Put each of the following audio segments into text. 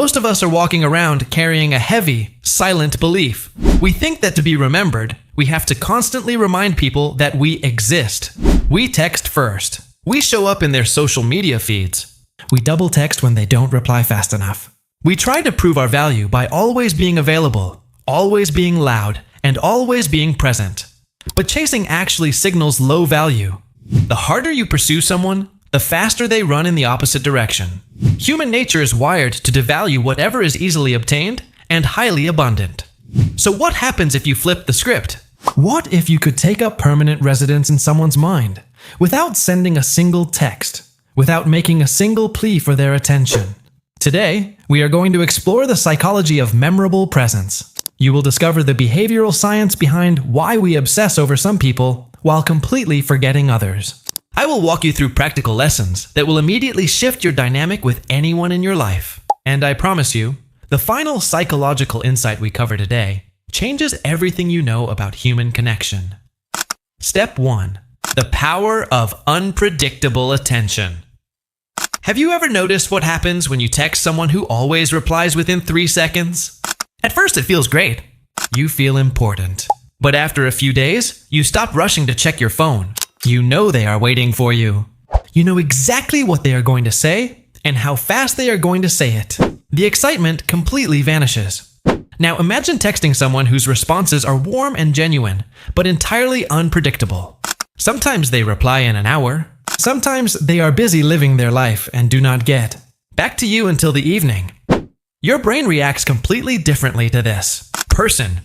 Most of us are walking around carrying a heavy, silent belief. We think that to be remembered, we have to constantly remind people that we exist. We text first. We show up in their social media feeds. We double text when they don't reply fast enough. We try to prove our value by always being available, always being loud, and always being present. But chasing actually signals low value. The harder you pursue someone, the faster they run in the opposite direction. Human nature is wired to devalue whatever is easily obtained and highly abundant. So what happens if you flip the script? What if you could take up permanent residence in someone's mind without sending a single text, without making a single plea for their attention? Today, we are going to explore the psychology of memorable presence. You will discover the behavioral science behind why we obsess over some people while completely forgetting others. I will walk you through practical lessons that will immediately shift your dynamic with anyone in your life. And I promise you, the final psychological insight we cover today changes everything you know about human connection. Step 1. The power of unpredictable attention. Have you ever noticed what happens when you text someone who always replies within 3 seconds? At first it feels great. You feel important. But after a few days, you stop rushing to check your phone. You know they are waiting for you. You know exactly what they are going to say and how fast they are going to say it. The excitement completely vanishes. Now imagine texting someone whose responses are warm and genuine, but entirely unpredictable. Sometimes they reply in an hour. Sometimes they are busy living their life and do not get back to you until the evening. Your brain reacts completely differently to this person.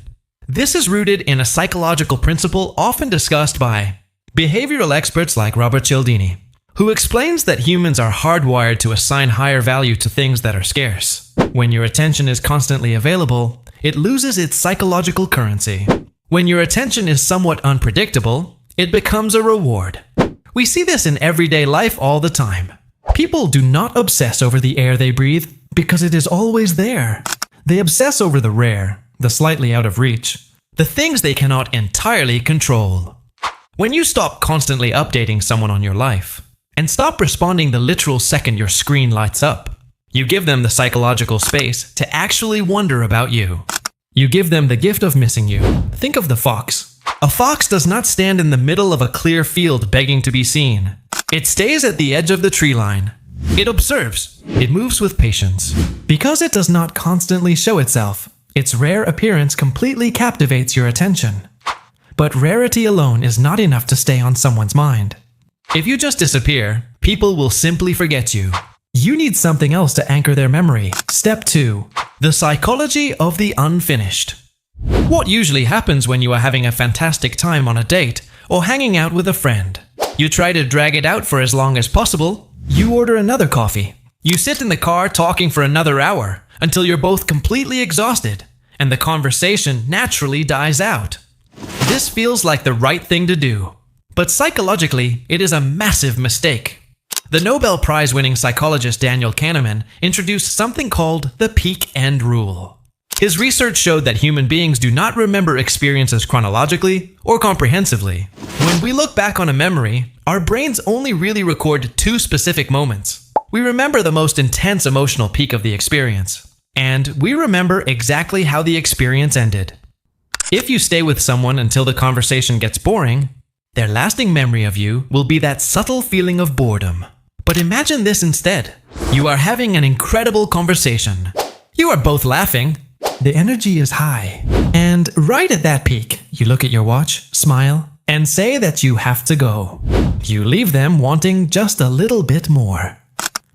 This is rooted in a psychological principle often discussed by behavioral experts like Robert Cialdini, who explains that humans are hardwired to assign higher value to things that are scarce. When your attention is constantly available, it loses its psychological currency. When your attention is somewhat unpredictable, it becomes a reward. We see this in everyday life all the time. People do not obsess over the air they breathe because it is always there. They obsess over the rare, the slightly out of reach, the things they cannot entirely control. When you stop constantly updating someone on your life, and stop responding the literal second your screen lights up, you give them the psychological space to actually wonder about you. You give them the gift of missing you. Think of the fox. A fox does not stand in the middle of a clear field begging to be seen. It stays at the edge of the tree line. It observes. It moves with patience. Because it does not constantly show itself, its rare appearance completely captivates your attention. But rarity alone is not enough to stay on someone's mind. If you just disappear, people will simply forget you. You need something else to anchor their memory. Step 2. The psychology of the unfinished. What usually happens when you are having a fantastic time on a date or hanging out with a friend? You try to drag it out for as long as possible. You order another coffee. You sit in the car talking for another hour until you're both completely exhausted and the conversation naturally dies out. This feels like the right thing to do, but psychologically, it is a massive mistake. The Nobel Prize-winning psychologist Daniel Kahneman introduced something called the peak end rule. His research showed that human beings do not remember experiences chronologically or comprehensively. When we look back on a memory, our brains only really record 2 specific moments. We remember the most intense emotional peak of the experience, and we remember exactly how the experience ended. If you stay with someone until the conversation gets boring, their lasting memory of you will be that subtle feeling of boredom. But imagine this instead. You are having an incredible conversation. You are both laughing. The energy is high. And right at that peak, you look at your watch, smile, and say that you have to go. You leave them wanting just a little bit more.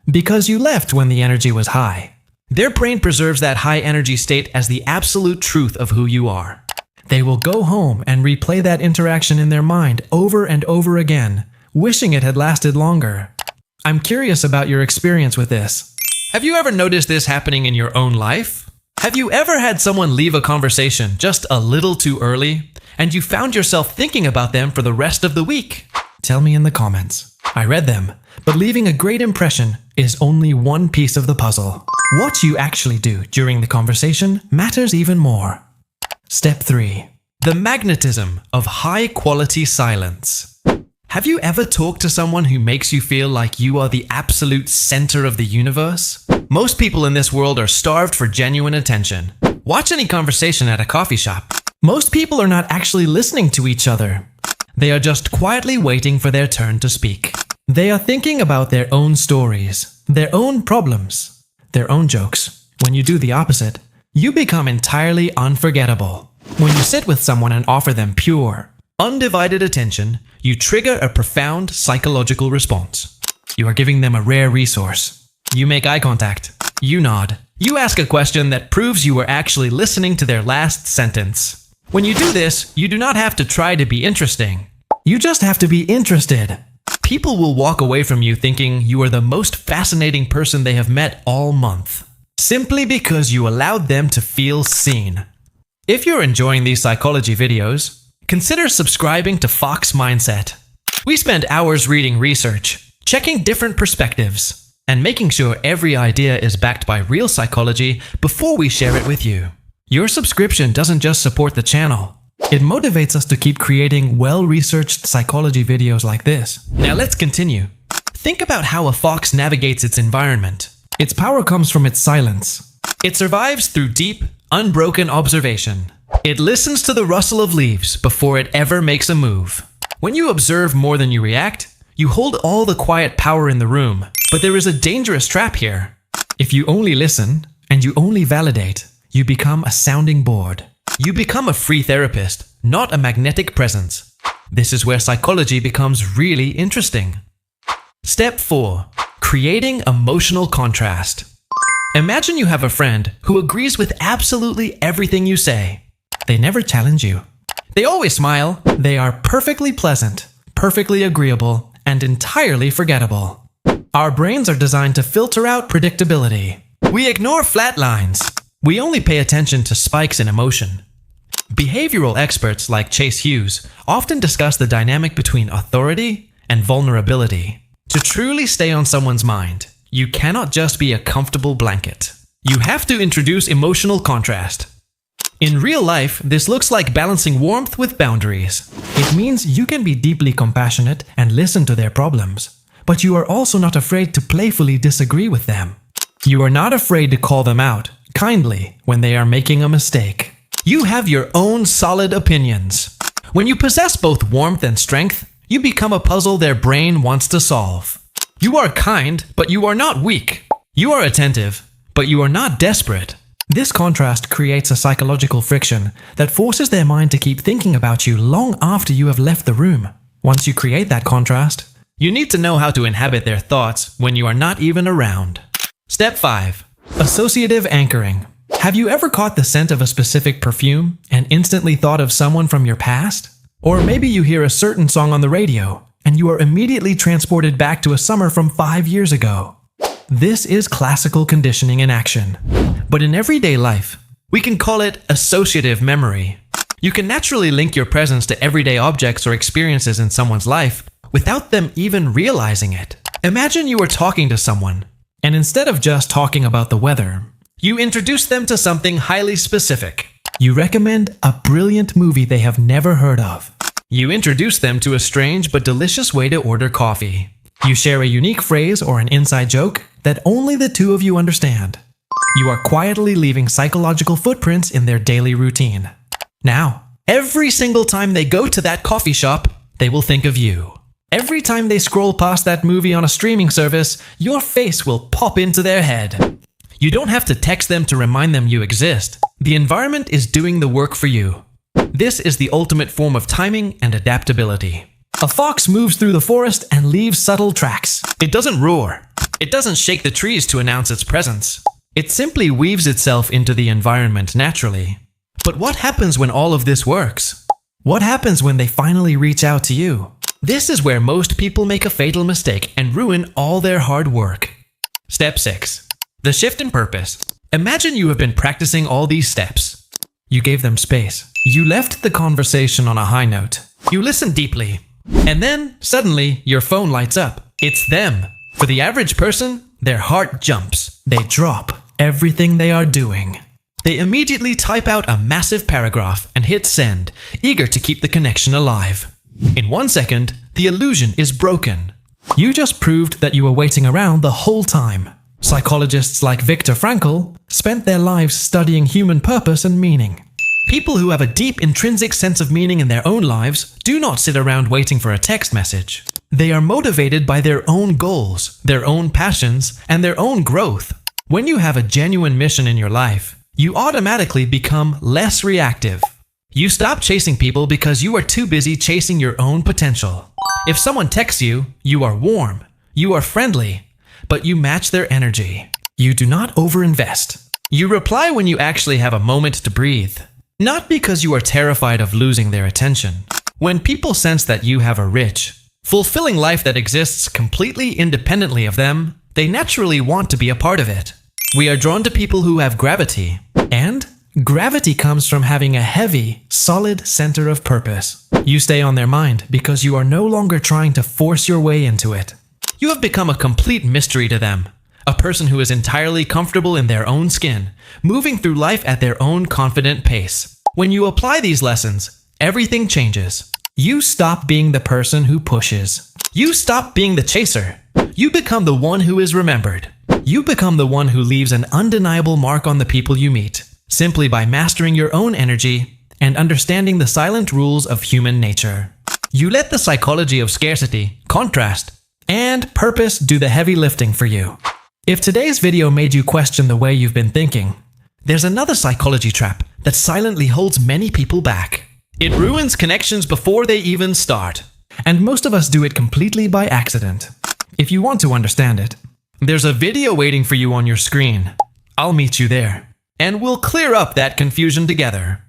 Because you left when the energy was high. Their brain preserves that high energy state as the absolute truth of who you are. They will go home and replay that interaction in their mind over and over again, wishing it had lasted longer. I'm curious about your experience with this. Have you ever noticed this happening in your own life? Have you ever had someone leave a conversation just a little too early, and you found yourself thinking about them for the rest of the week? Tell me in the comments. I read them, but leaving a great impression is only one piece of the puzzle. What you actually do during the conversation matters even more. Step 3. The magnetism of high-quality silence. Have you ever talked to someone who makes you feel like you are the absolute center of the universe? Most people in this world are starved for genuine attention. Watch any conversation at a coffee shop. Most people are not actually listening to each other. They are just quietly waiting for their turn to speak. They are thinking about their own stories, their own problems, their own jokes. When you do the opposite, you become entirely unforgettable. When you sit with someone and offer them pure, undivided attention, you trigger a profound psychological response. You are giving them a rare resource. You make eye contact. You nod. You ask a question that proves you were actually listening to their last sentence. When you do this, you do not have to try to be interesting. You just have to be interested. People will walk away from you thinking you are the most fascinating person they have met all month, simply because you allowed them to feel seen. If you're enjoying these psychology videos, consider subscribing to FoxMindSet. We spend hours reading research, checking different perspectives, and making sure every idea is backed by real psychology before we share it with you. Your subscription doesn't just support the channel. It motivates us to keep creating well-researched psychology videos like this. Now let's continue. Think about how a fox navigates its environment. Its power comes from its silence. It survives through deep, unbroken observation. It listens to the rustle of leaves before it ever makes a move. When you observe more than you react, you hold all the quiet power in the room. But there is a dangerous trap here. If you only listen and you only validate, you become a sounding board. You become a free therapist, not a magnetic presence. This is where psychology becomes really interesting. Step 4. Creating emotional contrast. Imagine you have a friend who agrees with absolutely everything you say. They never challenge you. They always smile. They are perfectly pleasant, perfectly agreeable, and entirely forgettable. Our brains are designed to filter out predictability. We ignore flat lines. We only pay attention to spikes in emotion. Behavioral experts like Chase Hughes often discuss the dynamic between authority and vulnerability. To truly stay on someone's mind, you cannot just be a comfortable blanket. You have to introduce emotional contrast. In real life, this looks like balancing warmth with boundaries. It means you can be deeply compassionate and listen to their problems, but you are also not afraid to playfully disagree with them. You are not afraid to call them out kindly when they are making a mistake. You have your own solid opinions. When you possess both warmth and strength, you become a puzzle their brain wants to solve. You are kind, but you are not weak. You are attentive, but you are not desperate. This contrast creates a psychological friction that forces their mind to keep thinking about you long after you have left the room. Once you create that contrast, you need to know how to inhabit their thoughts when you are not even around. Step 5. Associative anchoring. Have you ever caught the scent of a specific perfume and instantly thought of someone from your past? Or maybe you hear a certain song on the radio and you are immediately transported back to a summer from 5 years ago. This is classical conditioning in action. But in everyday life, we can call it associative memory. You can naturally link your presence to everyday objects or experiences in someone's life without them even realizing it. Imagine you are talking to someone, and instead of just talking about the weather, you introduce them to something highly specific. You recommend a brilliant movie they have never heard of. You introduce them to a strange but delicious way to order coffee. You share a unique phrase or an inside joke that only the two of you understand. You are quietly leaving psychological footprints in their daily routine. Now, every single time they go to that coffee shop, they will think of you. Every time they scroll past that movie on a streaming service, your face will pop into their head. You don't have to text them to remind them you exist. The environment is doing the work for you. This is the ultimate form of timing and adaptability. A fox moves through the forest and leaves subtle tracks. It doesn't roar. It doesn't shake the trees to announce its presence. It simply weaves itself into the environment naturally. But what happens when all of this works? What happens when they finally reach out to you? This is where most people make a fatal mistake and ruin all their hard work. Step 6. The shift in purpose. Imagine you have been practicing all these steps. You gave them space. You left the conversation on a high note. You listened deeply. And then, suddenly, your phone lights up. It's them. For the average person, their heart jumps. They drop everything they are doing. They immediately type out a massive paragraph and hit send, eager to keep the connection alive. In 1 second, the illusion is broken. You just proved that you were waiting around the whole time. Psychologists like Viktor Frankl spent their lives studying human purpose and meaning. People who have a deep intrinsic sense of meaning in their own lives do not sit around waiting for a text message. They are motivated by their own goals, their own passions, and their own growth. When you have a genuine mission in your life, you automatically become less reactive. You stop chasing people because you are too busy chasing your own potential. If someone texts you, you are warm, you are friendly, but you match their energy. You do not overinvest. You reply when you actually have a moment to breathe, not because you are terrified of losing their attention. When people sense that you have a rich, fulfilling life that exists completely independently of them, they naturally want to be a part of it. We are drawn to people who have gravity, and gravity comes from having a heavy, solid center of purpose. You stay on their mind because you are no longer trying to force your way into it. You have become a complete mystery to them, a person who is entirely comfortable in their own skin, moving through life at their own confident pace. When you apply these lessons, everything changes. You stop being the person who pushes. You stop being the chaser. You become the one who is remembered. You become the one who leaves an undeniable mark on the people you meet, simply by mastering your own energy and understanding the silent rules of human nature. You let the psychology of scarcity, contrast, and purpose do the heavy lifting for you. If today's video made you question the way you've been thinking, there's another psychology trap that silently holds many people back. It ruins connections before they even start. And most of us do it completely by accident. If you want to understand it, there's a video waiting for you on your screen. I'll meet you there, and we'll clear up that confusion together.